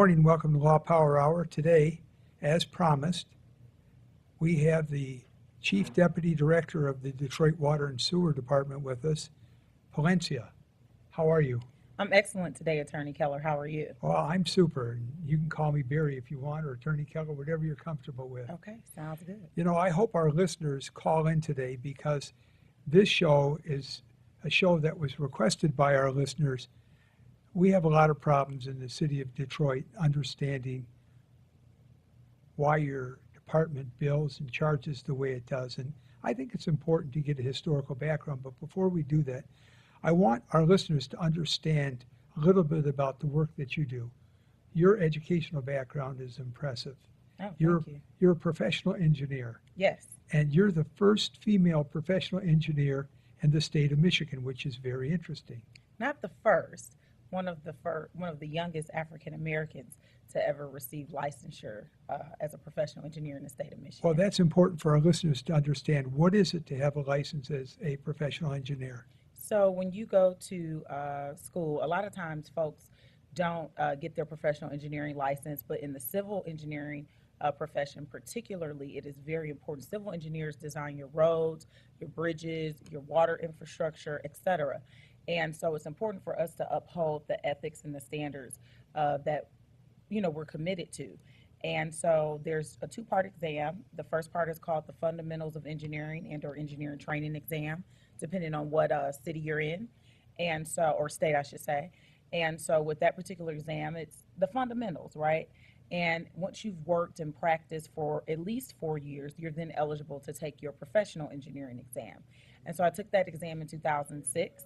morning, welcome to Law Power Hour. Today, as promised, we have the Chief Deputy Director of the Detroit Water and Sewer Department with us, Palencia. How are you? I'm excellent today, Attorney Keller. How are you? Well, I'm super. You can call me Barry if you want, or Attorney Keller, whatever you're comfortable with. Okay, sounds good. You know, I hope our listeners call in today because this show is a show that was requested by our listeners. We have a lot of problems in the city of Detroit understanding why your department bills and charges the way it does. And I think it's important to get a historical background. But before we do that, I want our listeners to understand a little bit about the work that you do. Your educational background is impressive. Oh, You're, thank you. you're a professional engineer, Yes, and you're the first female professional engineer in the state of Michigan, which is very interesting. not the first, one of the youngest African Americans to ever receive licensure as a professional engineer in the state of Michigan. Well, that's important for our listeners to understand. What is it to have a license as a professional engineer? So when you go to school, a lot of times folks don't get their professional engineering license, but in the civil engineering profession particularly, it is very important. Civil engineers design your roads, your bridges, your water infrastructure, etc. And so it's important for us to uphold the ethics and the standards that we're committed to. And so there's a two-part exam. The first part is called the Fundamentals of Engineering and or Engineering Training Exam, depending on what city you're in, and so, or state, I should say. And so with that particular exam, it's the fundamentals, right? And once you've worked and practiced for at least 4 years, you're then eligible to take your professional engineering exam. And so I took that exam in 2006,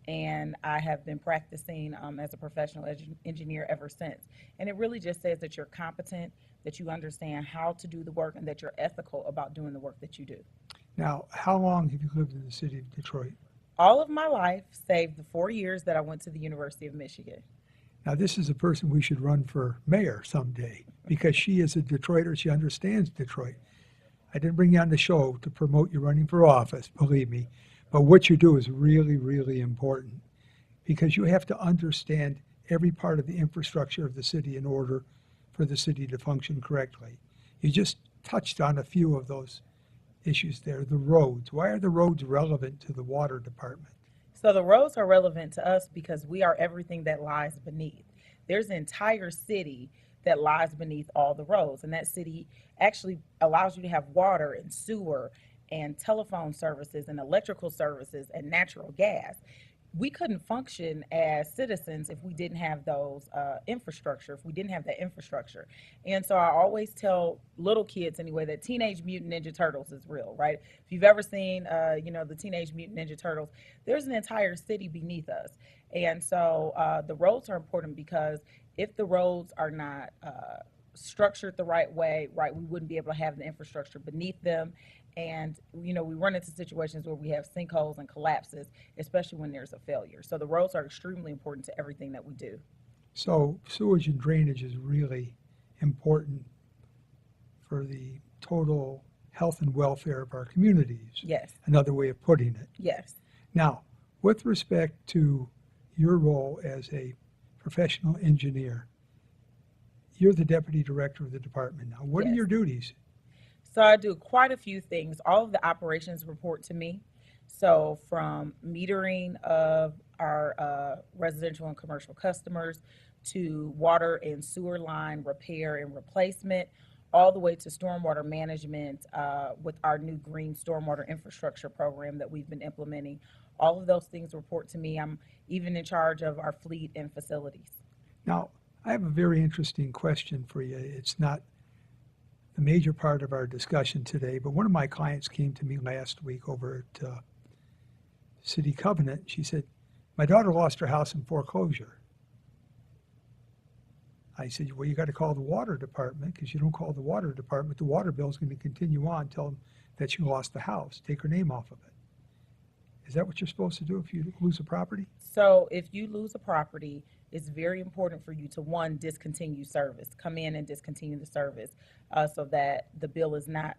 and I have been practicing as a professional engineer ever since. And it really just says that you're competent, that you understand how to do the work, and that you're ethical about doing the work that you do. Now, how long have you lived in the city of Detroit? All of my life, save the 4 years that I went to the University of Michigan. Now, this is a person we should run for mayor someday because she is a Detroiter. She understands Detroit. I didn't bring you on the show to promote you running for office, believe me. But what you do is really, really important because you have to understand every part of the infrastructure of the city in order for the city to function correctly. You just touched on a few of those issues there. The roads. Why are the roads relevant to the water department? So the roads are relevant to us because we are everything that lies beneath. There's an entire city that lies beneath all the roads, and that city actually allows you to have water and sewer and telephone services and electrical services and natural gas. We couldn't function as citizens if we didn't have those infrastructure, if we didn't have that infrastructure. And so I always tell little kids anyway that Teenage Mutant Ninja Turtles is real, right? If you've ever seen, the Teenage Mutant Ninja Turtles, there's an entire city beneath us. And so the roads are important because if the roads are not structured the right way, right, we wouldn't be able to have the infrastructure beneath them. And we run into situations where we have sinkholes and collapses, especially when there's a failure. So the roads are extremely important to everything that we do. So sewage and drainage is really important for the total health and welfare of our communities. Yes, Another way of putting it. yes. Now, with respect to your role as a professional engineer, you're the deputy director of the department now. What are Yes. your duties? So I do quite a few things. All of the operations report to me. So from metering of our residential and commercial customers to water and sewer line repair and replacement, all the way to stormwater management with our new green stormwater infrastructure program that we've been implementing. All of those things report to me. I'm even in charge of our fleet and facilities. Now, I have a very interesting question for you. It's not the major part of our discussion today, but one of my clients came to me last week over at City Covenant. She said, my daughter lost her house in foreclosure. I said, well, you got to call the water department because you don't call the water department, the water bill is going to continue on. Tell them that you lost the house. Take her name off of it. Is that what you're supposed to do if you lose a property? So if you lose a property, it's very important for you to, one, discontinue service, come in and discontinue the service so that the bill is not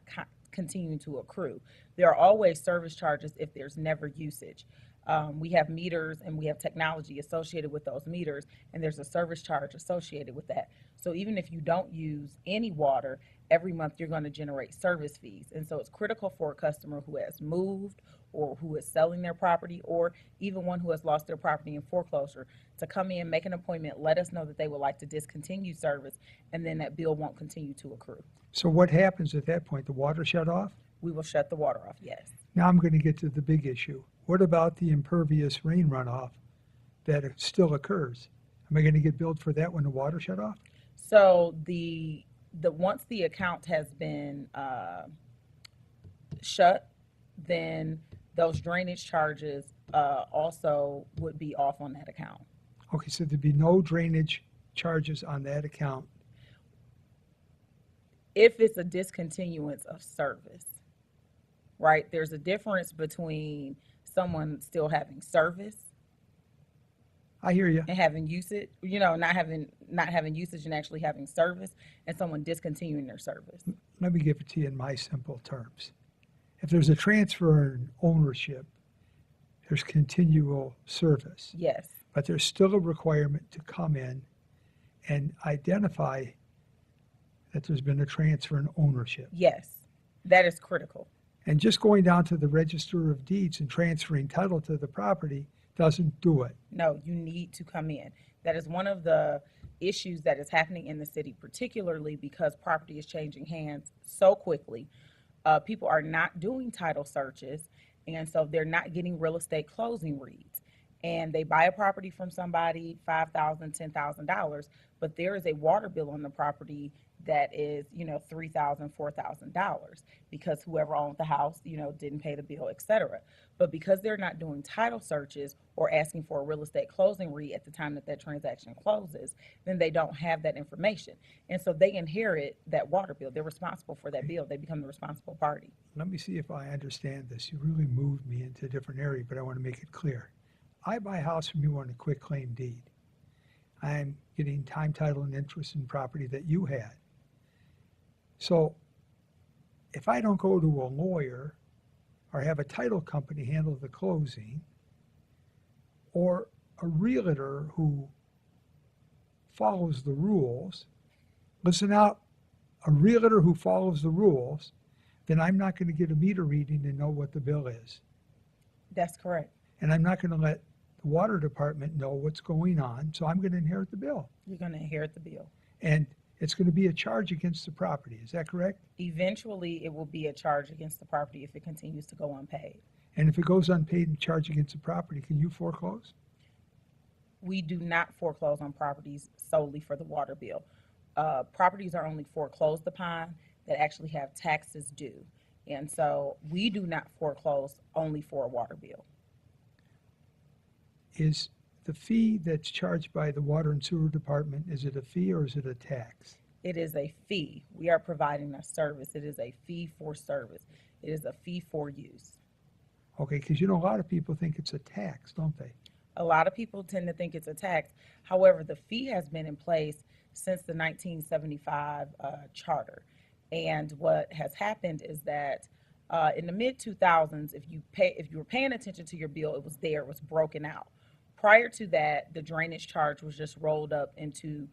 continuing to accrue. There are always service charges if there's never usage. We have meters and we have technology associated with those meters, and there's a service charge associated with that. So even if you don't use any water, every month you're going to generate service fees. And so it's critical for a customer who has moved or who is selling their property, or even one who has lost their property in foreclosure, to come in, make an appointment, let us know that they would like to discontinue service, and then that bill won't continue to accrue. So what happens at that point? The water shut off? We will shut the water off, yes. Now I'm going to get to the big issue. What about the impervious rain runoff that still occurs? Am I going to get billed for that when the water shut off? So the once the account has been shut, then those drainage charges also would be off on that account. Okay, so there'd be no drainage charges on that account. If it's a discontinuance of service, right? There's a difference between someone still having service I hear you. and having usage, you know, not having usage and actually having service, and someone discontinuing their service. Let me give it to you in my simple terms. If there's a transfer in ownership, there's continual service, Yes, but there's still a requirement to come in and identify that there's been a transfer in ownership. yes, that is critical. And just going down to the Register of Deeds and transferring title to the property doesn't do it. No, you need to come in. That is one of the issues that is happening in the city, particularly because property is changing hands so quickly. People are not doing title searches, and so they're not getting real estate closing reads. And they buy a property from somebody, $5,000, $10,000, but there is a water bill on the property that is, you know, $3,000, $4,000, because whoever owned the house, you know, didn't pay the bill, et cetera. But because they're not doing title searches or asking for a real estate closing read at the time that that transaction closes, then they don't have that information. And so they inherit that water bill. They're responsible for that bill. They become the responsible party. Let me see if I understand this. You really moved me into a different area, but I want to make it clear. I buy a house from you on a quick claim deed. I'm getting time, title, and interest in property that you had. So if I don't go to a lawyer or have a title company handle the closing, or a realtor who follows the rules, listen out, a realtor who follows the rules, then I'm not going to get a meter reading and know what the bill is. That's correct. And I'm not going to let the water department know what's going on, so I'm going to inherit the bill. You're going to inherit the bill. And it's going to be a charge against the property. Is that correct? Eventually, it will be a charge against the property if it continues to go unpaid. And if it goes unpaid and charge against the property, can you foreclose? We do not foreclose on properties solely for the water bill. Properties are only foreclosed upon that actually have taxes due. And so we do not foreclose only for a water bill. Is the fee that's charged by the water and sewer department, is it a fee or is it a tax? It is a fee. We are providing a service. It is a fee for service. It is a fee for use. Okay, because you know, a lot of people think it's a tax, don't they? A lot of people tend to think it's a tax. However, the fee has been in place since the 1975 charter. And what has happened is that in the mid 2000s, if you were paying attention to your bill, it was there, it was broken out. Prior to that, the drainage charge was just rolled up into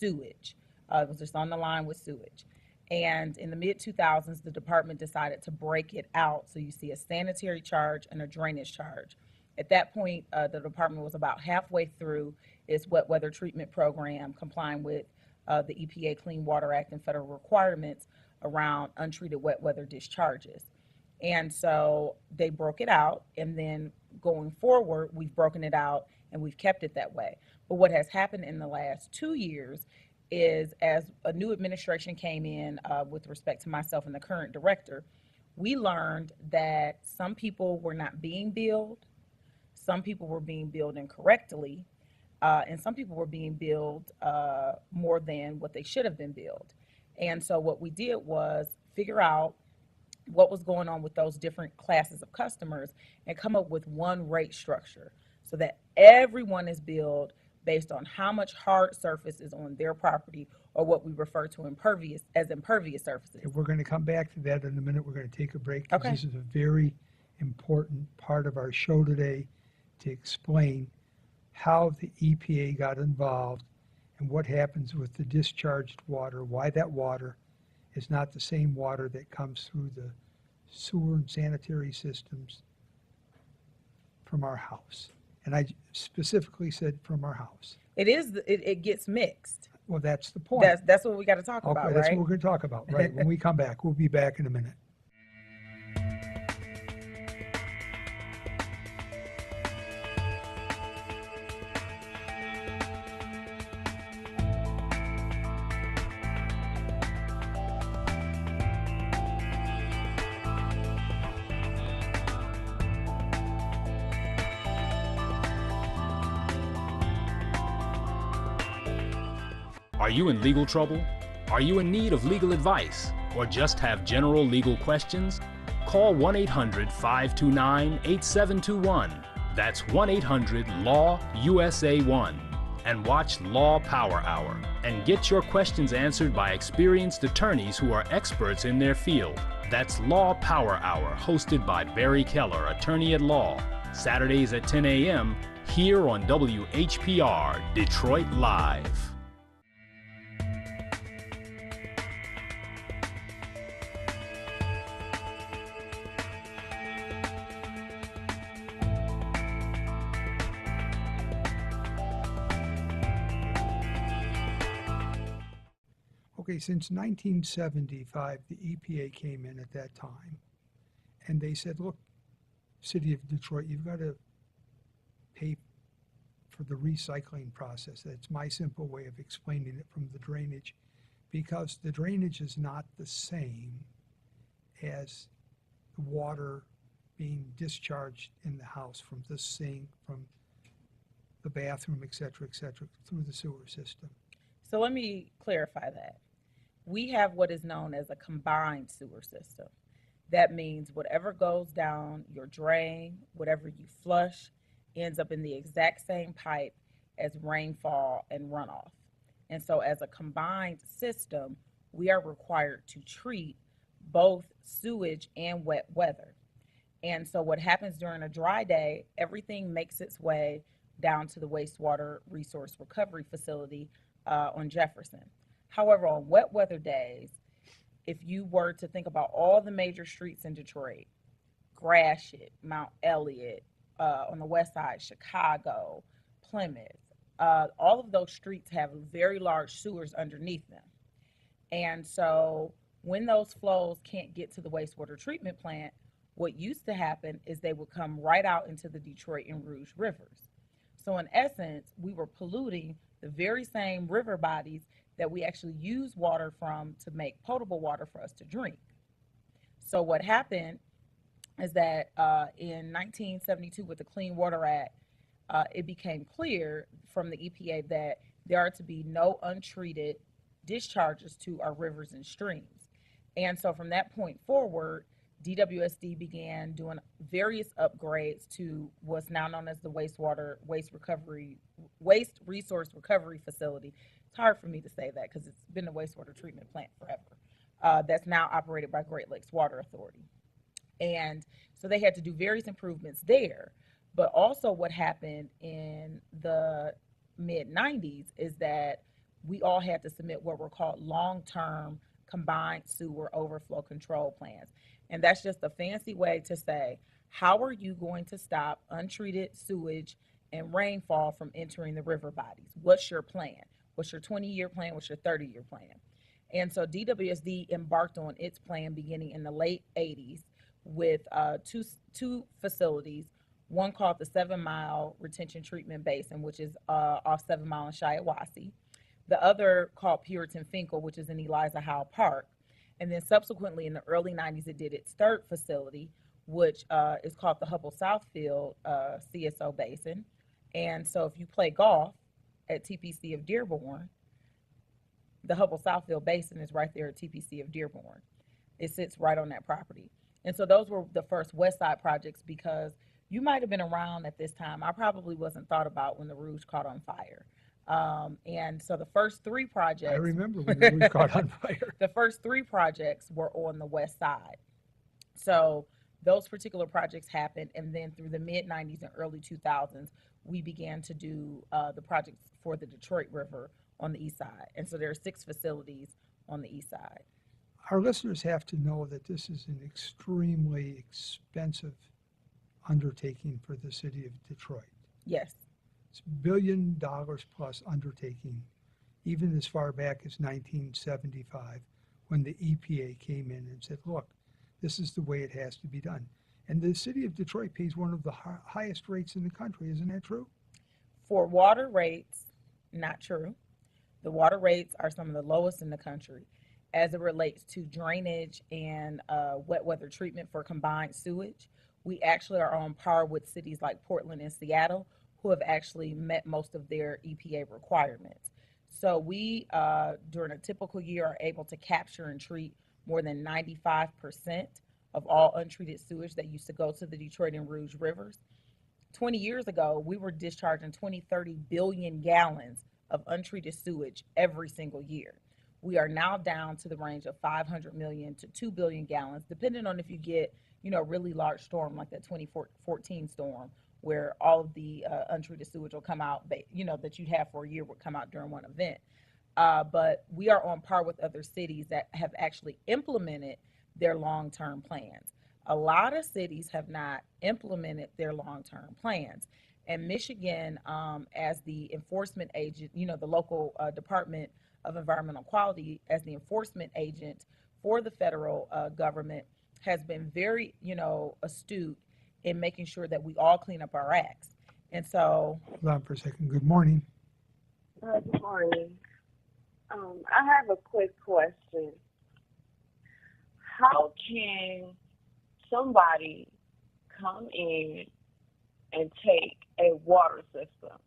sewage. It was just on the line with sewage. And in the mid 2000s, the department decided to break it out. So you see a sanitary charge and a drainage charge. At that point, the department was about halfway through its wet weather treatment program, complying with the EPA Clean Water Act and federal requirements around untreated wet weather discharges. And so they broke it out, and then going forward, we've broken it out and we've kept it that way. But what has happened in the last 2 years is, as a new administration came in with respect to myself and the current director, we learned that some people were not being billed, some people were being billed incorrectly, and some people were being billed more than what they should have been billed. And so what we did was figure out what was going on with those different classes of customers and come up with one rate structure so that everyone is billed based on how much hard surface is on their property, or what we refer to as impervious surfaces. We're going to come back to that in a minute. We're going to take a break, 'cause Okay. this is a very important part of our show today. to explain how the EPA got involved and what happens with the discharged water, why that water is not the same water that comes through the sewer and sanitary systems from our house. And I specifically said from our house. It gets mixed. Well, that's the point. That's what we got to talk Okay, about, that's right? what we're going to talk about, right? When we come back, we'll be back in a minute. Are you in legal trouble? Are you in need of legal advice? Or just have general legal questions? Call 1-800-529-8721. That's 1-800-LAW-USA1. And watch Law Power Hour and get your questions answered by experienced attorneys who are experts in their field. That's Law Power Hour, hosted by Barry Keller, attorney at law. Saturdays at 10 a.m. here on WHPR Detroit Live. Okay, since 1975, the EPA came in at that time, and they said, look, City of Detroit, you've got to pay for the recycling process. That's my simple way of explaining it from the drainage, because the drainage is not the same as the water being discharged in the house from the sink, from the bathroom, et cetera, through the sewer system. So let me clarify that. We have what is known as a combined sewer system. That means whatever goes down your drain, whatever you flush, ends up in the exact same pipe as rainfall and runoff. And so as a combined system, we are required to treat both sewage and wet weather. And so what happens during a dry day, everything makes its way down to the wastewater resource recovery facility on Jefferson. However, on wet weather days, if you were to think about all the major streets in Detroit, Gratiot, Mount Elliott, on the west side, Chicago, Plymouth, all of those streets have very large sewers underneath them. And so when those flows can't get to the wastewater treatment plant, what used to happen is they would come right out into the Detroit and Rouge rivers. So in essence, we were polluting the very same river bodies that we actually use water from to make potable water for us to drink. So what happened is that in 1972 with the Clean Water Act, it became clear from the EPA that there are to be no untreated discharges to our rivers and streams. And so from that point forward, DWSD began doing various upgrades to what's now known as the waste resource recovery facility. It's hard for me to say that because it's been a wastewater treatment plant forever. That's now operated by Great Lakes Water Authority. And so they had to do various improvements there. But also what happened in the mid 90s is that we all had to submit what were called long-term combined sewer overflow control plans. And that's just a fancy way to say, how are you going to stop untreated sewage and rainfall from entering the river bodies? What's your plan? What's your 20-year plan? What's your 30-year plan? And so DWSD embarked on its plan beginning in the late 80s with two facilities, one called the 7 Mile Retention Treatment Basin, which is off 7 Mile in Shiawassee. The other called Puritan Finkel, which is in Eliza Howe Park. And then subsequently in the early 90s, it did its third facility, which is called the Hubble Southfield CSO Basin. And so if you play golf at TPC of Dearborn, the Hubble Southfield Basin is right there at TPC of Dearborn. It sits right on that property. And so those were the first West Side projects, because you might have been around at this time. I probably wasn't thought about when the Rouge caught on fire. And so the first three projects. I remember when the Rouge caught on fire. The first three projects were on the west side. So those particular projects happened, and then through the mid 90s and early 2000s, we began to do the projects for the Detroit River on the east side. And so there are 6 facilities on the east side. Our listeners have to know that this is an extremely expensive undertaking for the city of Detroit. Yes. It's $1 billion plus undertaking, even as far back as 1975, when the EPA came in and said, look, this is the way it has to be done. And the city of Detroit pays one of the highest rates in the country. Isn't that true? For water rates, not true. The water rates are some of the lowest in the country as it relates to drainage and wet weather treatment for combined sewage. We actually are on par with cities like Portland and Seattle, who have actually met most of their EPA requirements. So we, during a typical year, are able to capture and treat more than 95% of all untreated sewage that used to go to the Detroit and Rouge rivers. 20 years ago, we were discharging 30 billion gallons of untreated sewage every single year. We are now down to the range of 500 million to 2 billion gallons, depending on if you get, a really large storm like that 2014 storm, where all of the untreated sewage will come out, that you'd have for a year would come out during one event. But we are on par with other cities that have actually implemented their long-term plans. A lot of cities have not implemented their long-term plans. And Michigan, as the enforcement agent, the local Department of Environmental Quality, as the enforcement agent for the federal government, has been very, astute in making sure that we all clean up our acts. And so, Hold on for a second. Good morning. Good morning. I have a quick question. How can somebody come in and take a water system?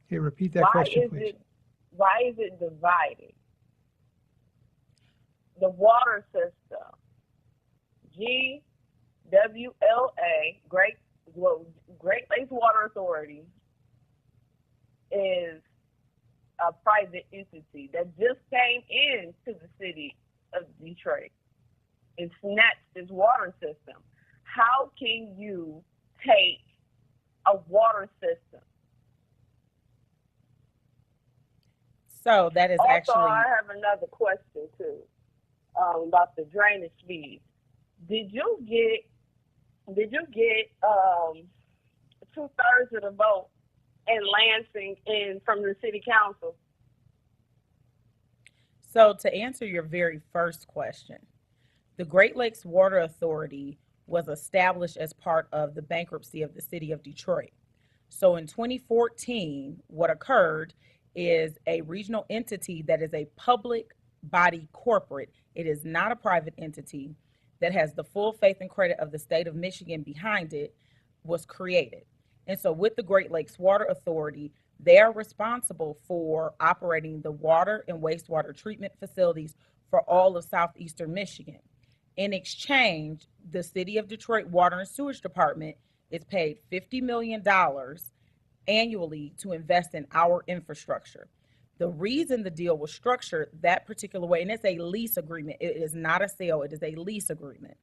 Hey, repeat that question, please. Why is it divided? The water system, GWLA, Great Lakes Water Authority, is a private entity that just came into the city of Detroit and snatched this water system. How can you take a water system? So that is also, actually. I have another question too, about the drainage fees. Did you get 2/3 of the vote in Lansing from the city council? So to answer your very first question, the Great Lakes Water Authority was established as part of the bankruptcy of the city of Detroit. So in 2014, what occurred is a regional entity that is a public body corporate. It is not a private entity that has the full faith and credit of the state of Michigan behind it, was created. And so with the Great Lakes Water Authority, they are responsible for operating the water and wastewater treatment facilities for all of southeastern Michigan. In exchange, the city of Detroit Water and Sewage Department is paid $50 million annually to invest in our infrastructure. The reason the deal was structured that particular way, and it's a lease agreement, it is not a sale, it is a lease agreement.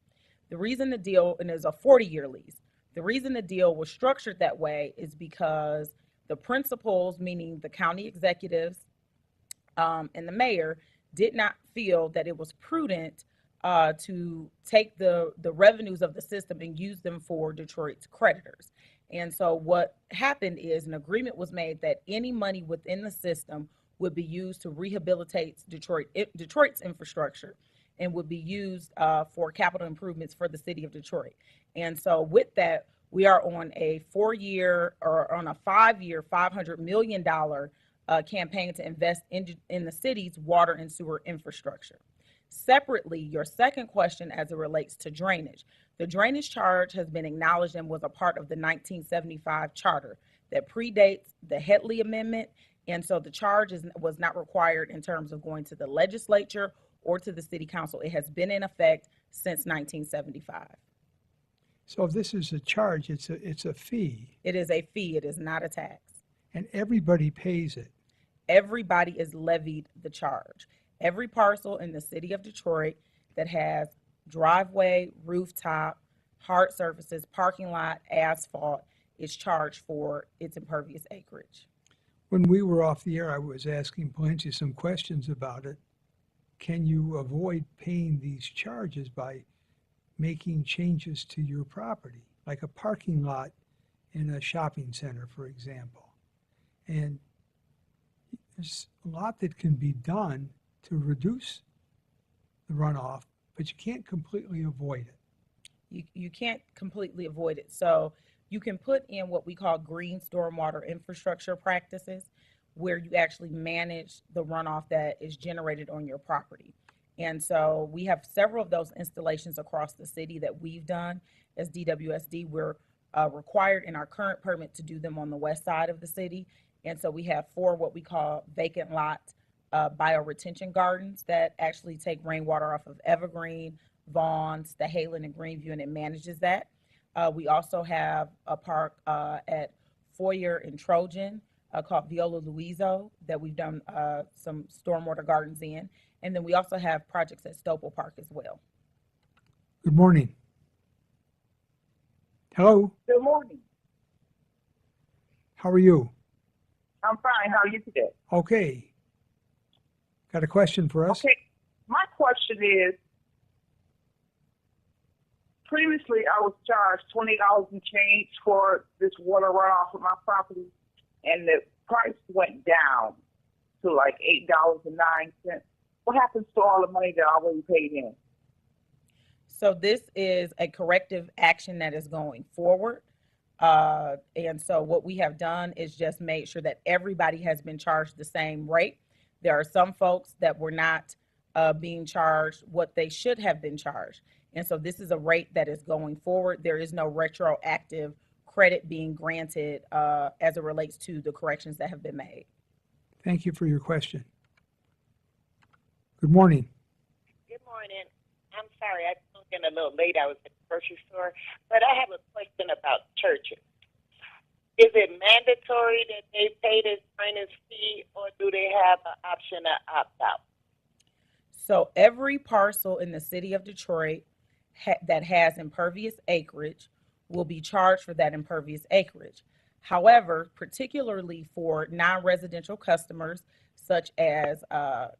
The reason the deal, and it's a 40-year lease, the reason the deal was structured that way is because the principals, meaning the county executives and the mayor, did not feel that it was prudent to take the revenues of the system and use them for Detroit's creditors. And so what happened is an agreement was made that any money within the system would be used to rehabilitate Detroit's infrastructure and would be used for capital improvements for the city of Detroit. And so with that, we are on a 4-year or on a 5-year, $500 million campaign to invest in the city's water and sewer infrastructure. Separately, your second question as it relates to drainage. The drainage charge has been acknowledged and was a part of the 1975 charter that predates the Headley Amendment. And so the charge was not required in terms of going to the legislature or to the city council. It has been in effect since 1975. So if this is a charge, it's a fee. It is a fee. It is not a tax. And everybody pays it. Everybody is levied the charge. Every parcel in the city of Detroit that has driveway, rooftop, hard surfaces, parking lot, asphalt is charged for its impervious acreage. When we were off the air, I was asking Palencia some questions about it. Can you avoid paying these charges by making changes to your property, like a parking lot in a shopping center, for example? And there's a lot that can be done to reduce the runoff, but you can't completely avoid it. You can't completely avoid it. So you can put in what we call green stormwater infrastructure practices, where you actually manage the runoff that is generated on your property. And so we have several of those installations across the city that we've done as DWSD. We're required in our current permit to do them on the west side of the city. And so we have 4 what we call vacant lot bioretention gardens that actually take rainwater off of Evergreen, Vaughn, Stahalin, and Greenview, and it manages that. We also have a park at Foyer and Trojan called Viola Luiso that we've done some stormwater gardens in. And then we also have projects at Stopel Park as well. Good morning. Hello, Good morning. how are you? I'm fine. How are you today? Okay. Got a question for us? Okay. My question is, previously I was charged $20 and change for this water runoff of my property, and the price went down to like $8.09. What happens to all the money that I already paid in? So this is a corrective action that is going forward. And so what we have done is just made sure that everybody has been charged the same rate. There are some folks that were not being charged what they should have been charged. And so this is a rate that is going forward. There is no retroactive credit being granted as it relates to the corrections that have been made. Thank you for your question. Good morning. Good morning. I'm sorry, I tuned in a little late. I was at the grocery store, but I have a question about churches. Is it mandatory that they pay this drainage fee, or do they have an option to opt out? So every parcel in the city of Detroit that has impervious acreage will be charged for that impervious acreage. However, particularly for non-residential customers, such as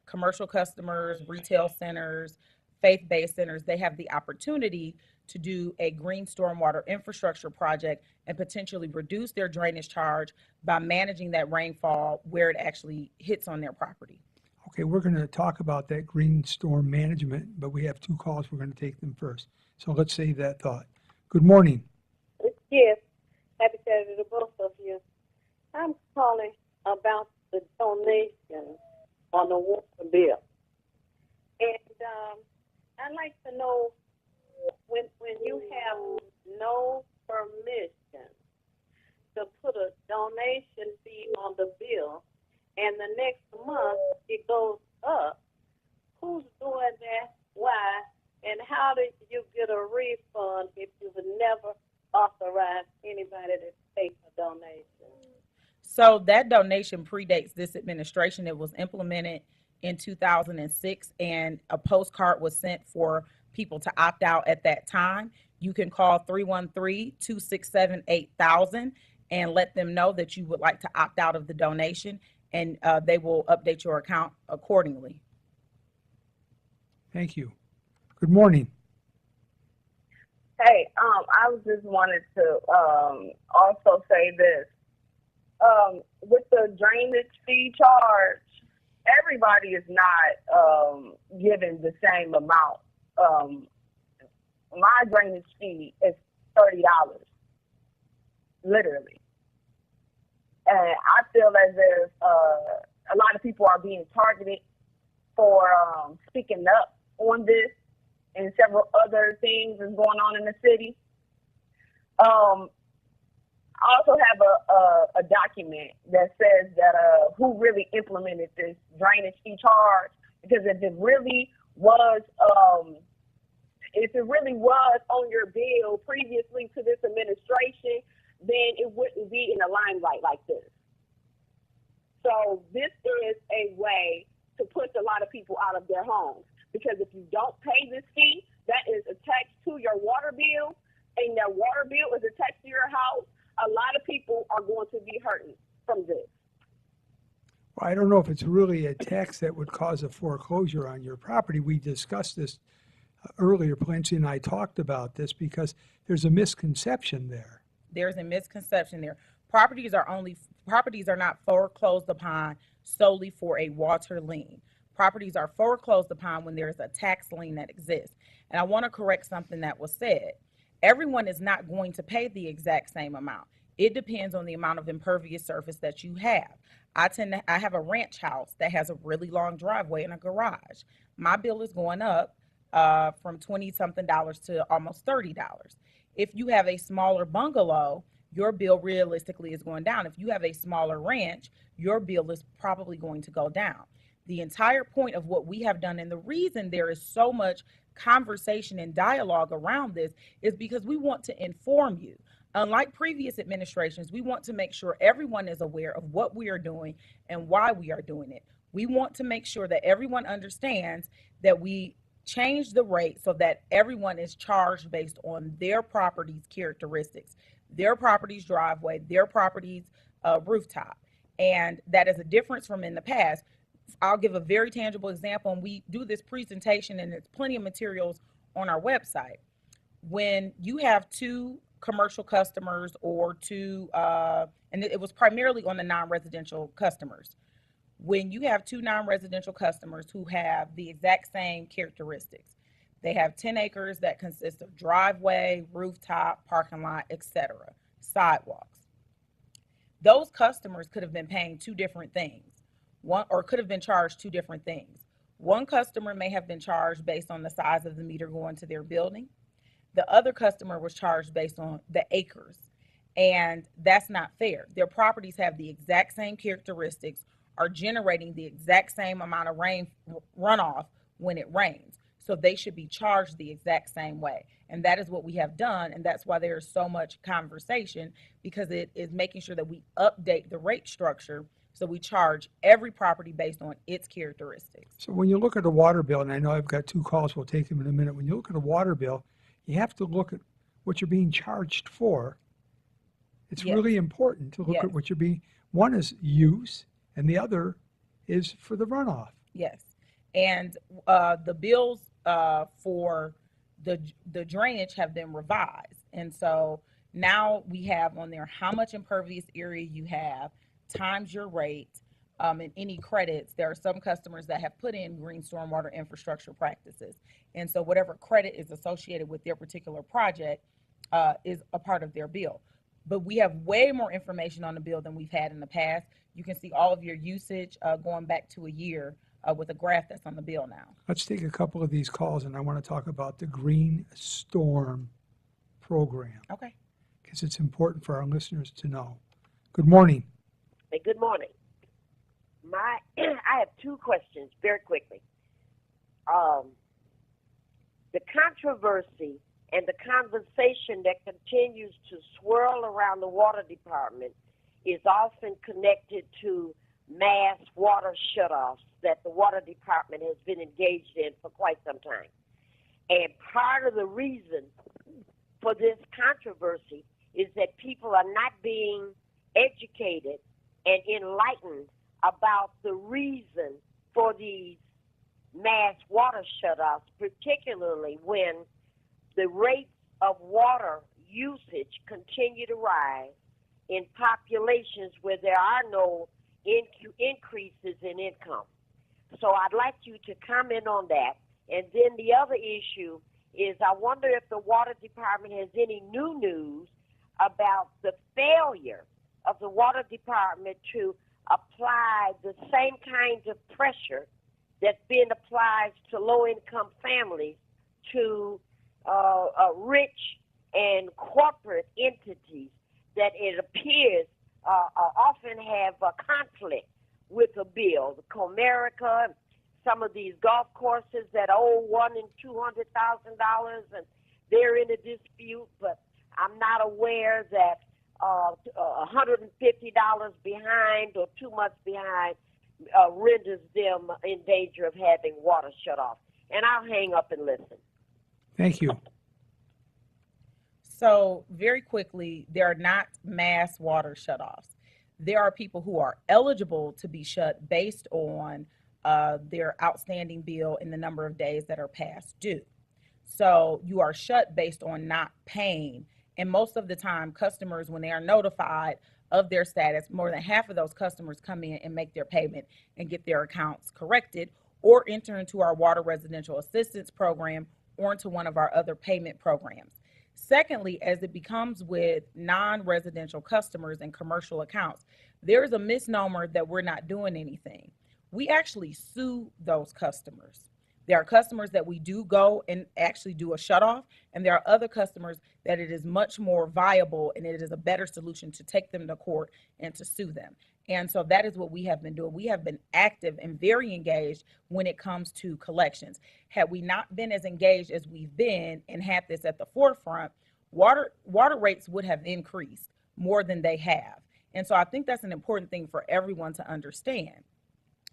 commercial customers, retail centers, faith-based centers, they have the opportunity to do a green stormwater infrastructure project and potentially reduce their drainage charge by managing that rainfall where it actually hits on their property. Okay, we're going to talk about that green storm management, but we have 2 calls. We're going to take them first. So let's save that thought. Good morning. Yes, happy Saturday to both of you. I'm calling about the donation on the water bill. And I'd like to know when you have no permission to put a donation fee on the bill and the next month it goes up, who's doing that, why, and how do you get a refund if you've never authorized anybody to take a donation? So that donation predates this administration. It was implemented in 2006, and a postcard was sent for people to opt out at that time. You can call 313-267-8000 and let them know that you would like to opt out of the donation, and they will update your account accordingly. Thank you. Good morning. Hey, I just wanted to also say this. With the drainage fee charge, everybody is not given the same amount. My drainage fee is $30, literally. And I feel as if a lot of people are being targeted for speaking up on this, and several other things is going on in the city. I also have a document that says that who really implemented this drainage fee charge, because if it really was on your bill previously to this administration, then it wouldn't be in a limelight like this. So this is a way to push a lot of people out of their homes, because if you don't pay this fee, that is don't know if it's really a tax that would cause a foreclosure on your property. We discussed this earlier. Clancy and I talked about this because there's a misconception there. There's a misconception there. Properties are not foreclosed upon solely for a water lien. Properties are foreclosed upon when there's a tax lien that exists. And I want to correct something that was said. Everyone is not going to pay the exact same amount. It depends on the amount of impervious surface that you have. I have a ranch house that has a really long driveway and a garage. My bill is going up from 20 something dollars to almost $30. If you have a smaller bungalow, your bill realistically is going down. If you have a smaller ranch, your bill is probably going to go down. The entire point of what we have done, and the reason there is so much conversation and dialogue around this, is because we want to inform you. Unlike previous administrations, we want to make sure everyone is aware of what we are doing and why we are doing it. We want to make sure that everyone understands that we change the rate so that everyone is charged based on their property's characteristics, their property's driveway, their property's rooftop. And that is a difference from in the past. I'll give a very tangible example, and we do this presentation, and there's plenty of materials on our website. When you have two commercial customers or two, and it was primarily on the non-residential customers. When you have two non-residential customers who have the exact same characteristics, they have 10 acres that consist of driveway, rooftop, parking lot, etc., sidewalks. Those customers could have been paying two different things, or could have been charged two different things. One customer may have been charged based on the size of the meter going to their building. The other customer was charged based on the acres, and that's not fair. Their properties have the exact same characteristics, are generating the exact same amount of rain runoff when it rains. So they should be charged the exact same way. And that is what we have done. And that's why there is so much conversation, because it is making sure that we update the rate structure so we charge every property based on its characteristics. So when you look at a water bill, and I know I've got two calls, we'll take them in a minute. When you look at a water bill, you have to look at what you're being charged for. It's Yes. really important to look Yes. at what you're being, one is use, and the other is for the runoff. Yes. And the bills for the drainage have been revised. And so now we have on there how much impervious area you have times your rate, and any credits. There are some customers that have put in green stormwater infrastructure practices. And so whatever credit is associated with their particular project is a part of their bill. But we have way more information on the bill than we've had in the past. You can see all of your usage going back to a year with a graph that's on the bill now. Let's take a couple of these calls, and I want to talk about the Green Storm program, Okay. because it's important for our listeners to know. Good morning. Hey, good morning. I have two questions very quickly. The controversy and the conversation that continues to swirl around the water department is often connected to mass water shutoffs that the water department has been engaged in for quite some time. And part of the reason for this controversy is that people are not being educated and enlightened about the reason for these mass water shutoffs, particularly when the rates of water usage continue to rise in populations where there are no increases in income. So I'd like you to comment on that. And then the other issue is I wonder if the water department has any new news about the failure of the water department to apply the same kinds of pressure that's being applied to low-income families to rich and corporate entities that it appears often have a conflict with the bill. The Comerica, some of these golf courses that owe $100,000 and $200,000, and they're in a dispute, but I'm not aware that $150 behind or 2 months behind renders them in danger of having water shut off. And I'll hang up and listen. Thank you. So very quickly, there are not mass water shutoffs. there are people who are eligible to be shut based on their outstanding bill and the number of days that are past due. So you are shut based on not paying. And most of the time, customers, when they are notified of their status, more than half of those customers come in and make their payment and get their accounts corrected, or enter into our water residential assistance program or into one of our other payment programs. Secondly, as it becomes with non-residential customers and commercial accounts, there is a misnomer that we're not doing anything. We actually sue those customers. There are customers that we do go and actually do a shut off, and there are other customers that it is much more viable and it is a better solution to take them to court and to sue them. And so that is what we have been doing. We have been active and very engaged when it comes to collections. Had we not been as engaged as we've been and had this at the forefront, water rates would have increased more than they have. And so I think that's an important thing for everyone to understand.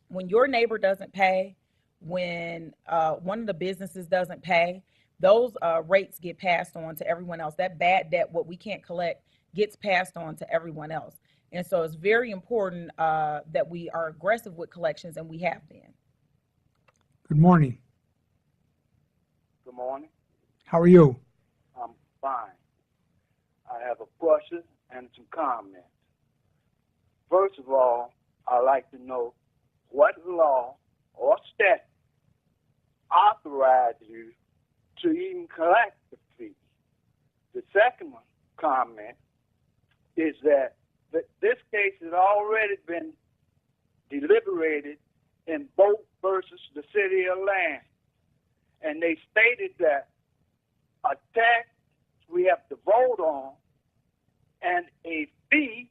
When your neighbor doesn't pay, when one of the businesses doesn't pay, those rates get passed on to everyone else. That bad debt, what we can't collect, gets passed on to everyone else. And so it's very important that we are aggressive with collections, and we have been. Good morning. Good morning. How are you? I'm fine. I have a question and some comments. First of all, I'd like to know what law or statute authorizes you to even collect the fee. The second comment is that this case has already been deliberated in Bolt versus the City of Lansing. And they stated that a tax we have to vote on and a fee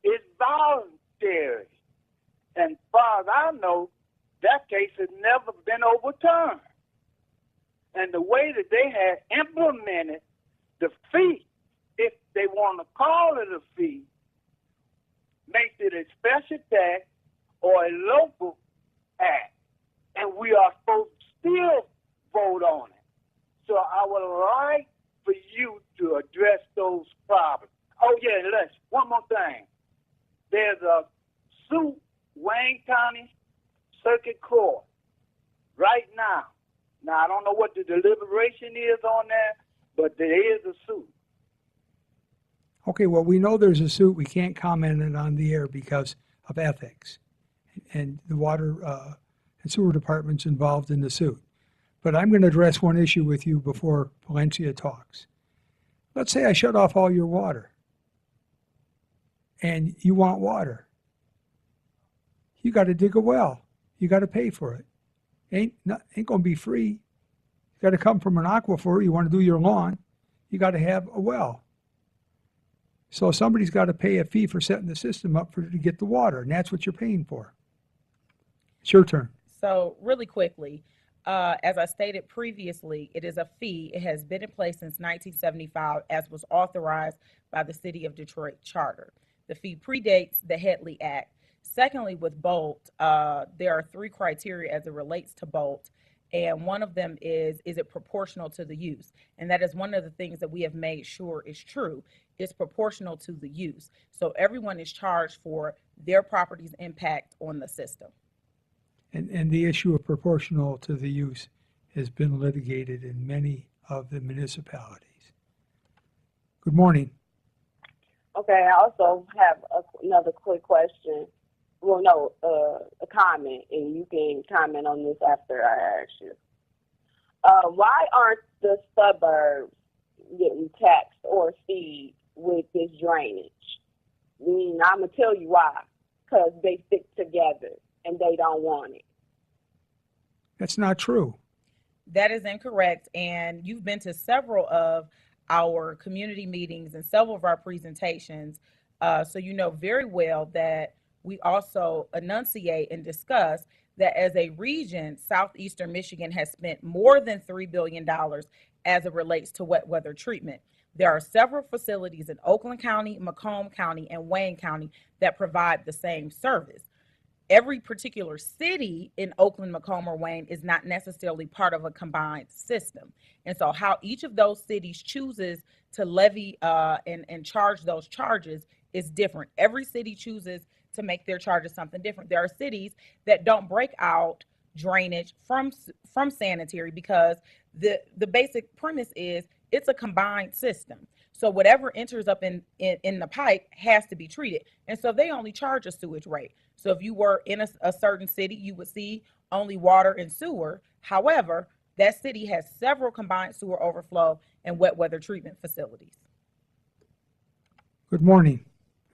is voluntary. And as far as I know, that case has never been overturned. And the way that they had implemented the fee, if they want to call it a fee, makes it a special tax or a local act. And we are supposed to still vote on it. So I would like for you to address those problems. Oh, yeah, one more thing. There's a suit, Wayne County Circuit Court, right now. Now, I don't know what the deliberation is on that, but there is a suit. Okay, well, we know there's a suit. We can't comment on it on the air because of ethics. And the water and sewer department's involved in the suit. But I'm going to address one issue with you before Valencia talks. Let's say I shut off all your water and you want water. You got to dig a well. You got to pay for it. Ain't going to be free. You got to come from an aquifer. You want to do your lawn, you got to have a well. So somebody's got to pay a fee for setting the system up to get the water, and that's what you're paying for. It's your turn. So really quickly, as I stated previously, it is a fee. It has been in place since 1975, as was authorized by the City of Detroit Charter. The fee predates the Headley Act. Secondly, with Bolt, there are 3 criteria as it relates to Bolt. And one of them is it proportional to the use? And that is one of the things that we have made sure is true. It's proportional to the use. So everyone is charged for their property's impact on the system. And the issue of proportional to the use has been litigated in many of the municipalities. Good morning. Okay, I also have another quick question. Well, no, a comment, and you can comment on this after I ask you. Why aren't the suburbs getting taxed or feed with this drainage? I'm going to tell you why. Because they stick together and they don't want it. That's not true. That is incorrect. And you've been to several of our community meetings and several of our presentations. So you know very well that we also enunciate and discuss that as a region, Southeastern Michigan has spent more than $3 billion as it relates to wet weather treatment. There are several facilities in Oakland County, Macomb County, and Wayne County that provide the same service. Every particular city in Oakland, Macomb, or Wayne is not necessarily part of a combined system. And so how each of those cities chooses to levy and charge those charges is different. Every city chooses to make their charges something different. There are cities that don't break out drainage from sanitary because the basic premise is it's a combined system. So whatever enters up in the pipe has to be treated. And so they only charge a sewage rate. So if you were in a certain city, you would see only water and sewer. However, that city has several combined sewer overflow and wet weather treatment facilities. Good morning,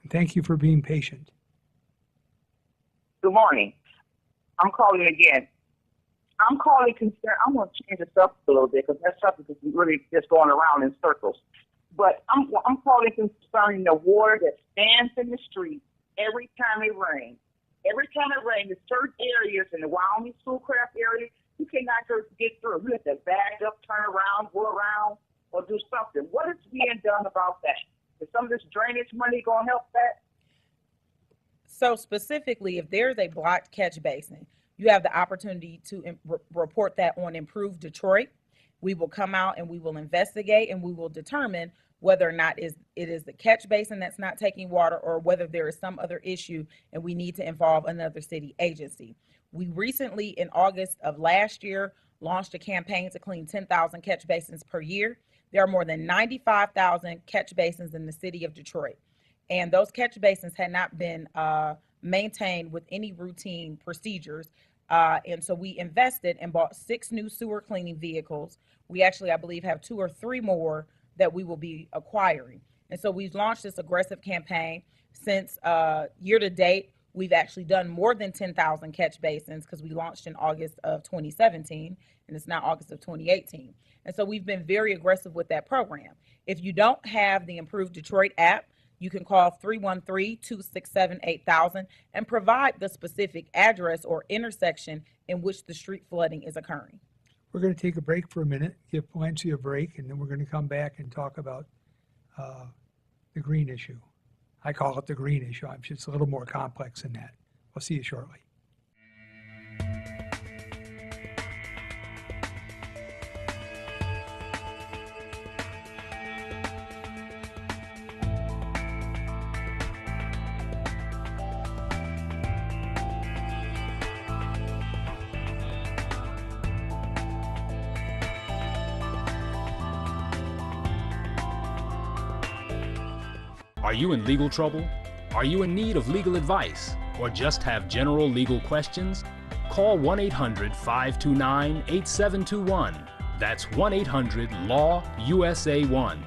and thank you for being patient. Good morning. I'm calling again. I'm calling concern. I'm going to change this up a little bit because that subject is really just going around in circles. But I'm calling concerning the water that stands in the street every time it rains. Every time it rains, in certain areas in the Wyoming Schoolcraft area, you cannot get through. You have to back up, turn around, go around, or do something. What is being done about that? Is some of this drainage money going to help that? So specifically, if there's a blocked catch basin, you have the opportunity to report that on Improve Detroit. We will come out and we will investigate and we will determine whether or not it is the catch basin that's not taking water or whether there is some other issue and we need to involve another city agency. We recently, in August of last year, launched a campaign to clean 10,000 catch basins per year. There are more than 95,000 catch basins in the city of Detroit. And those catch basins had not been maintained with any routine procedures. And so we invested and bought 6 new sewer cleaning vehicles. We actually, I believe, have 2 or 3 more that we will be acquiring. And so we've launched this aggressive campaign. Since year to date, we've actually done more than 10,000 catch basins because we launched in August of 2017 and it's now August of 2018. And so we've been very aggressive with that program. If you don't have the Improve Detroit app, you can call 313-267-8000 and provide the specific address or intersection in which the street flooding is occurring. We're going to take a break for a minute, give Valencia a break, and then we're going to come back and talk about the green issue. I call it the green issue. I'm just a little more complex than that. We'll see you shortly. Are you in legal trouble? Are you in need of legal advice? Or just have general legal questions? Call 1-800-529-8721. That's 1-800-LAW-USA1.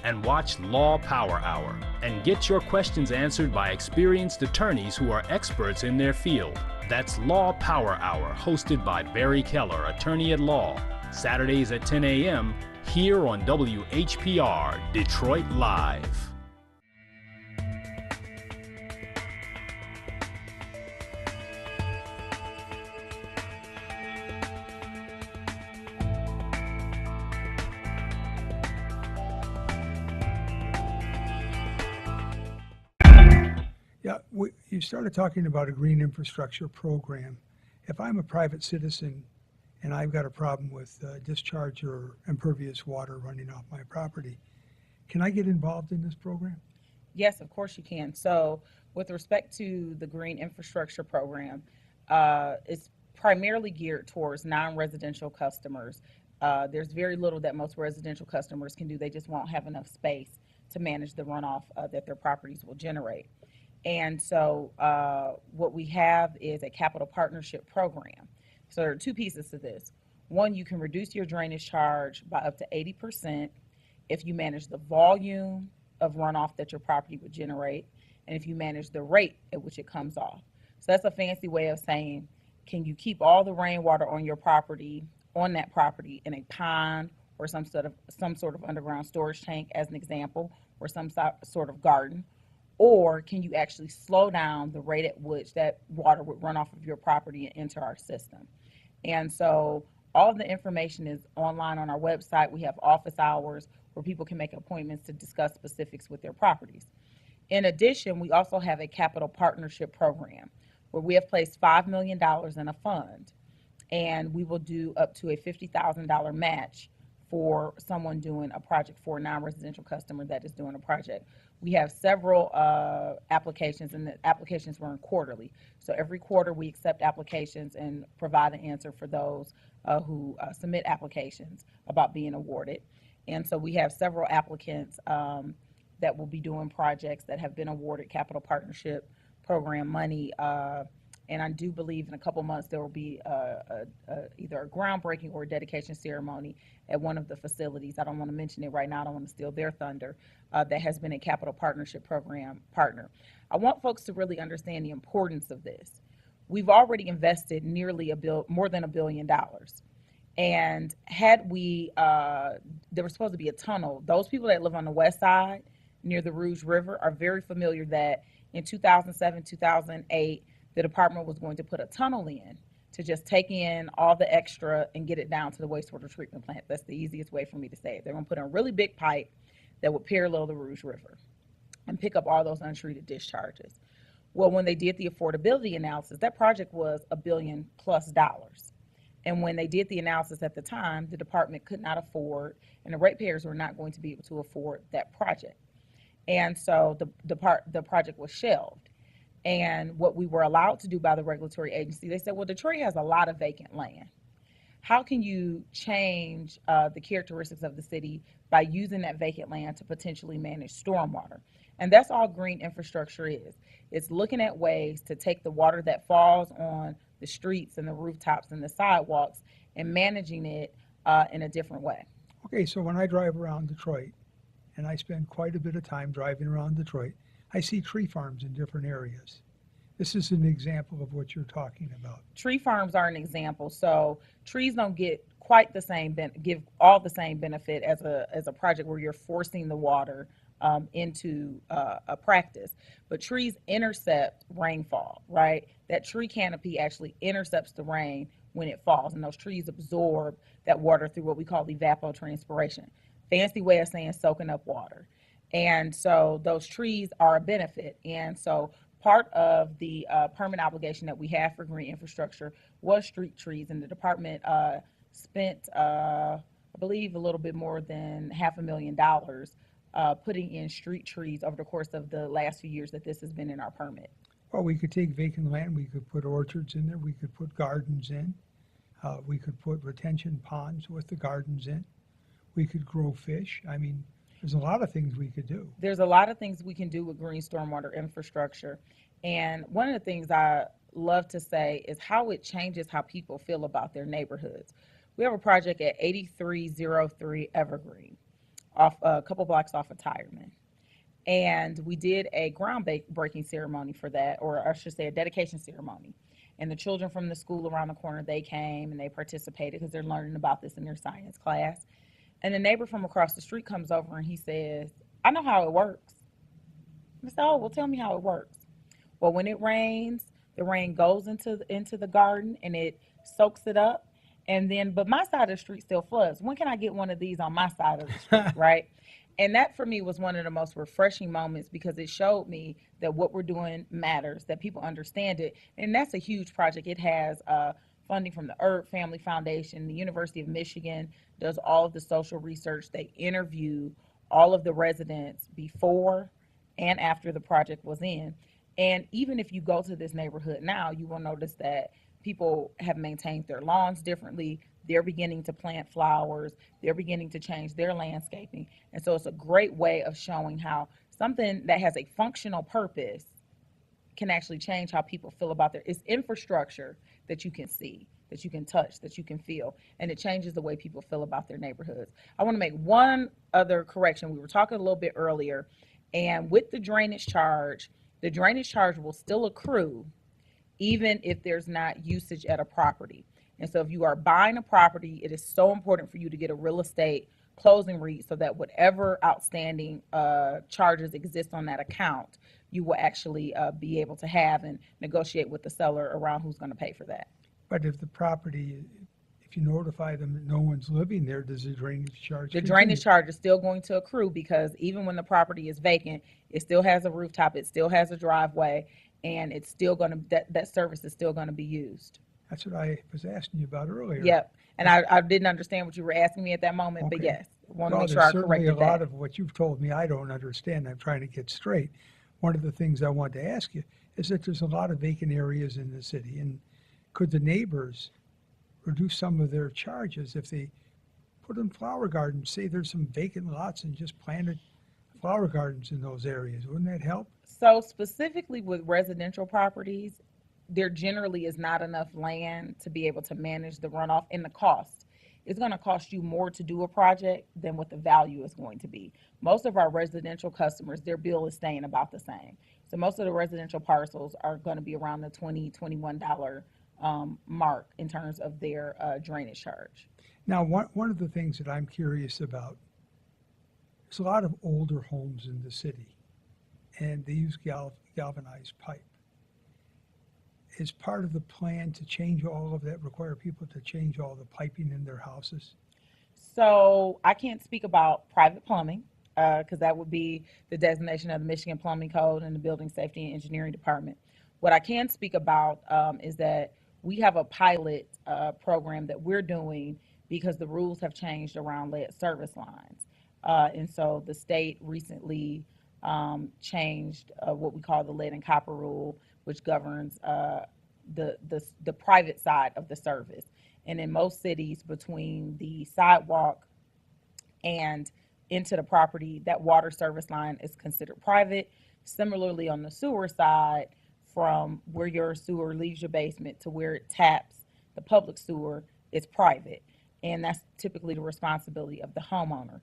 And watch Law Power Hour and get your questions answered by experienced attorneys who are experts in their field. That's Law Power Hour, hosted by Barry Keller, attorney at law. Saturdays at 10 a.m. here on WHPR Detroit Live. Yeah, you started talking about a green infrastructure program. If I'm a private citizen and I've got a problem with discharge or impervious water running off my property, can I get involved in this program? Yes, of course you can. So with respect to the green infrastructure program, it's primarily geared towards non-residential customers. There's very little that most residential customers can do. They just won't have enough space to manage the runoff that their properties will generate. And so what we have is a capital partnership program. So there are 2 pieces to this. One, you can reduce your drainage charge by up to 80% if you manage the volume of runoff that your property would generate, and if you manage the rate at which it comes off. So that's a fancy way of saying, can you keep all the rainwater on your property, on that property, in a pond or some sort of underground storage tank, as an example, or some sort of garden? Or can you actually slow down the rate at which that water would run off of your property and enter our system? And so all of the information is online on our website. We have office hours where people can make appointments to discuss specifics with their properties. In addition, we also have a capital partnership program where we have placed $5 million in a fund, and we will do up to a $50,000 match for someone doing a project for a non-residential customer that is doing a project. We have several applications, and the applications run quarterly. So every quarter we accept applications and provide an answer for those who submit applications about being awarded. And so we have several applicants that will be doing projects that have been awarded Capital Partnership Program money. And I do believe in a couple months there will be either a groundbreaking or a dedication ceremony at one of the facilities. I don't want to mention it right now. I don't want to steal their thunder. That has been a Capital Partnership Program partner. I want folks to really understand the importance of this. We've already invested nearly more than $1 billion. And had we, there was supposed to be a tunnel. Those people that live on the west side near the Rouge River are very familiar that in 2007, 2008, the department was going to put a tunnel in to just take in all the extra and get it down to the wastewater treatment plant. That's the easiest way for me to say it. They're going to put in a really big pipe that would parallel the Rouge River and pick up all those untreated discharges. Well, when they did the affordability analysis, that project was $1 billion+. And when they did the analysis at the time, the department could not afford, and the ratepayers were not going to be able to afford that project. And so the project was shelved. And what we were allowed to do by the regulatory agency, they said, well, Detroit has a lot of vacant land. How can you change the characteristics of the city by using that vacant land to potentially manage stormwater? And that's all green infrastructure is. It's looking at ways to take the water that falls on the streets and the rooftops and the sidewalks and managing it in a different way. Okay, so when I drive around Detroit, and I spend quite a bit of time driving around Detroit, I see tree farms in different areas. This is an example of what you're talking about. Tree farms are an example. So trees don't get quite the same, give all the same benefit as a project where you're forcing the water into a practice. But trees intercept rainfall, right? That tree canopy actually intercepts the rain when it falls, and those trees absorb that water through what we call evapotranspiration. Fancy way of saying soaking up water. And so those trees are a benefit. And so part of the permit obligation that we have for green infrastructure was street trees, and the department spent, I believe, a little bit more than $500,000 putting in street trees over the course of the last few years that this has been in our permit. Well, we could take vacant land, we could put orchards in there, we could put gardens in, we could put retention ponds with the gardens in, we could grow fish. I mean, there's a lot of things we could do. There's a lot of things we can do with green stormwater infrastructure. And one of the things I love to say is how it changes how people feel about their neighborhoods. We have a project at 8303 Evergreen, off a couple blocks off of Tireman. And we did a groundbreaking ceremony for that, or I should say a dedication ceremony. And the children from the school around the corner, they came and they participated because they're learning about this in their science class. And the neighbor from across the street comes over and he says, I know how it works. I said, oh, well, tell me how it works. Well, when it rains, the rain goes into the garden and it soaks it up. And then, but my side of the street still floods. When can I get one of these on my side of the street, right? And that for me was one of the most refreshing moments because it showed me that what we're doing matters, that people understand it. And that's a huge project. It has funding from the Erb Family Foundation. The University of Michigan does all of the social research. They interview all of the residents before and after the project was in. And even if you go to this neighborhood now, you will notice that people have maintained their lawns differently. They're beginning to plant flowers. They're beginning to change their landscaping. And so it's a great way of showing how something that has a functional purpose can actually change how people feel about it's infrastructure that you can see, that you can touch, that you can feel, and it changes the way people feel about their neighborhoods. I want to make one other correction. We were talking a little bit earlier, and with the drainage charge will still accrue even if there's not usage at a property. And so if you are buying a property, it is so important for you to get a real estate closing REIT so that whatever outstanding charges exist on that account, you will actually be able to have and negotiate with the seller around who's going to pay for that. But if the property, if you notify them that no one's living there, does the drainage charge The continue? drainage charge is still going to accrue because even when the property is vacant, it still has a rooftop, it still has a driveway, and it's still going to, that service is still going to be used. That's what I was asking you about earlier. Yep. And I didn't understand what you were asking me at that moment, but Okay. yes, want to Well, make sure there's I certainly a corrected lot that. of what you've told me I don't understand. I'm trying to get straight. One of the things I wanted to ask you is that there's a lot of vacant areas in the city, and could the neighbors reduce some of their charges if they put in flower gardens? Say there's some vacant lots and just planted flower gardens in those areas. Wouldn't that help? So specifically with residential properties, there generally is not enough land to be able to manage the runoff and the cost. It's going to cost you more to do a project than what the value is going to be. Most of our residential customers, their bill is staying about the same. So most of the residential parcels are going to be around the $20, $21 mark in terms of their drainage charge. Now, one of the things that I'm curious about, there's a lot of older homes in the city, and they use galvanized pipe. Is part of the plan to change all of that, require people to change all the piping in their houses? So I can't speak about private plumbing because that would be the designation of the Michigan Plumbing Code and the Building Safety and Engineering Department. What I can speak about is that we have a pilot program that we're doing because the rules have changed around lead service lines. And so the state recently changed what we call the lead and copper rule, which governs the private side of the service. And in most cities, between the sidewalk and into the property, that water service line is considered private. Similarly, on the sewer side, from where your sewer leaves your basement to where it taps the public sewer, it's private. And that's typically the responsibility of the homeowner.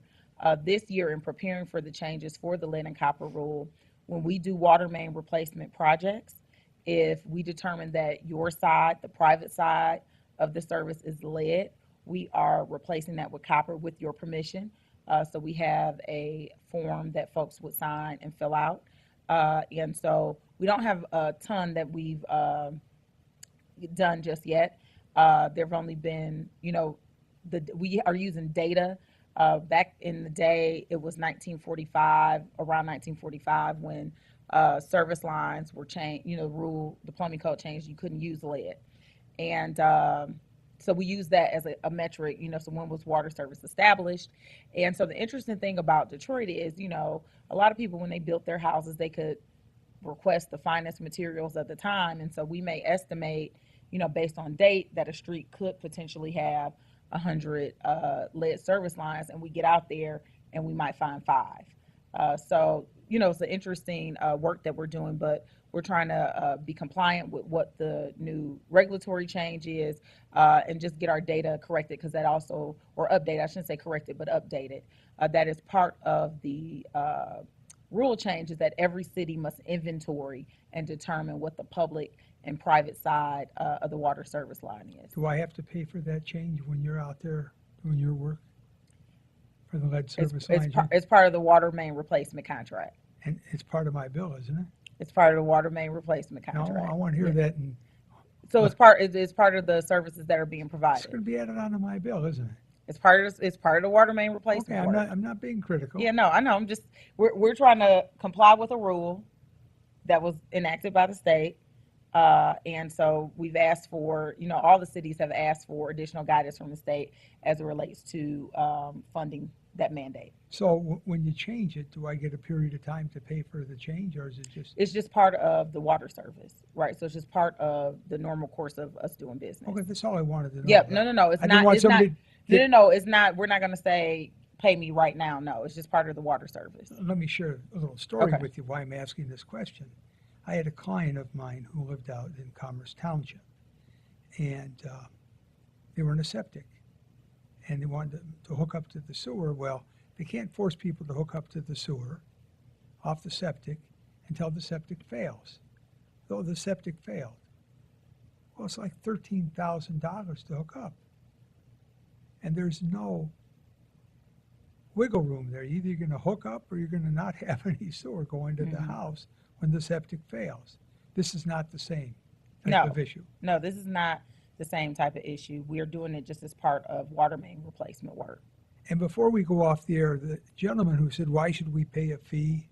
This year, in preparing for the changes for the lead and copper rule, when we do water main replacement projects, if we determine that your side, the private side of the service is lead, we are replacing that with copper with your permission. So we have a form that folks would sign and fill out. And so we don't have a ton that we've done just yet. There have only been, we are using data. Back in the day, it was 1945, around 1945, when service lines were changed, the plumbing code changed, you couldn't use lead. And so we use that as a metric, so when was water service established? And so the interesting thing about Detroit is, a lot of people, when they built their houses, they could request the finest materials at the time. And so we may estimate, based on date, that a street could potentially have 100 lead service lines, and we get out there and we might find 5. So, it's an interesting work that we're doing, but we're trying to be compliant with what the new regulatory change is and just get our data corrected, because that also, or updated, I shouldn't say corrected, but updated. That is part of the rule change, is that every city must inventory and determine what the public and private side of the water service line is. Do I have to pay for that change when you're out there doing your work for the lead service lines? It's part of the water main replacement contract. And it's part of my bill, isn't it? It's part of the water main replacement contract. No, I want to hear that. And so it's part of the services that are being it's provided. going to be added onto my bill, isn't it? It's part of the water main replacement. Okay, work. I'm not being critical. Yeah, no, I know. We're trying to comply with a rule that was enacted by the state. And so we've asked for, all the cities have asked for additional guidance from the state as it relates to funding that mandate. So when you change it, do I get a period of time to pay for the change, or is it just? It's just part of the water service, right? So it's just part of the normal course of us doing business. Okay, that's all I wanted to know. Yep. No. It's I not. didn't want It's not. somebody No. It's not. We're not going to say pay me right now. No, it's just part of the water service. Let me share a little story Okay. with you why I'm asking this question. I had a client of mine who lived out in Commerce Township, and they were in a septic, and they wanted to hook up to the sewer. Well, they can't force people to hook up to the sewer off the septic until the septic fails. Though the septic failed, well, it's like $13,000 to hook up, and there's no wiggle room there. Either you're going to hook up or you're going to not have any sewer going to the house when the septic fails. This is not the same type of issue. No, this is not the same type of issue. We are doing it just as part of water main replacement work. And before we go off the air, the gentleman who said, why should we pay a fee?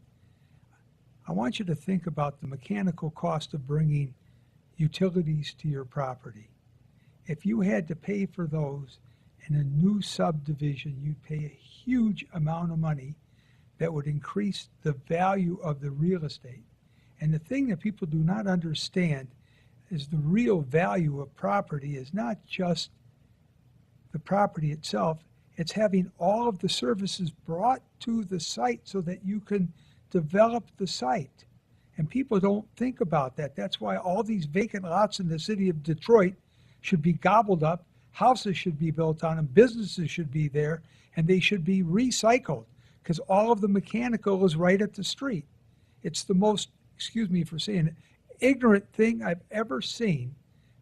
I want you to think about the mechanical cost of bringing utilities to your property. If you had to pay for those in a new subdivision, you'd pay a huge amount of money that would increase the value of the real estate. And the thing that people do not understand is the real value of property is not just the property itself, it's having all of the services brought to the site so that you can develop the site. And people don't think about that. That's why all these vacant lots in the city of Detroit should be gobbled up, houses should be built on them, businesses should be there, and they should be recycled because all of the mechanical is right at the street. It's the most, excuse me for saying it, ignorant thing I've ever seen,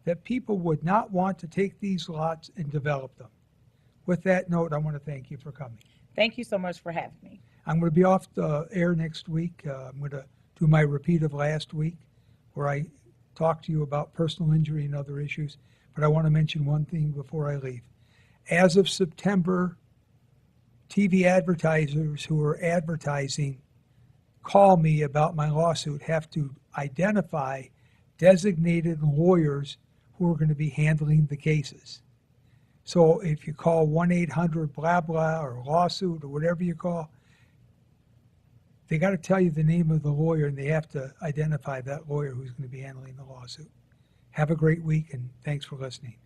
that people would not want to take these lots and develop them. With that note, I want to thank you for coming. Thank you so much for having me. I'm going to be off the air next week. I'm going to do my repeat of last week where I talked to you about personal injury and other issues. But I want to mention one thing before I leave. As of September, TV advertisers who are advertising call me about my lawsuit have to identify designated lawyers who are going to be handling the cases. So if you call 1-800 blah blah or lawsuit or whatever you call, they got to tell you the name of the lawyer and they have to identify that lawyer who's going to be handling the lawsuit. Have a great week and thanks for listening.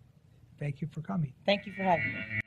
Thank you for coming. Thank you for having me.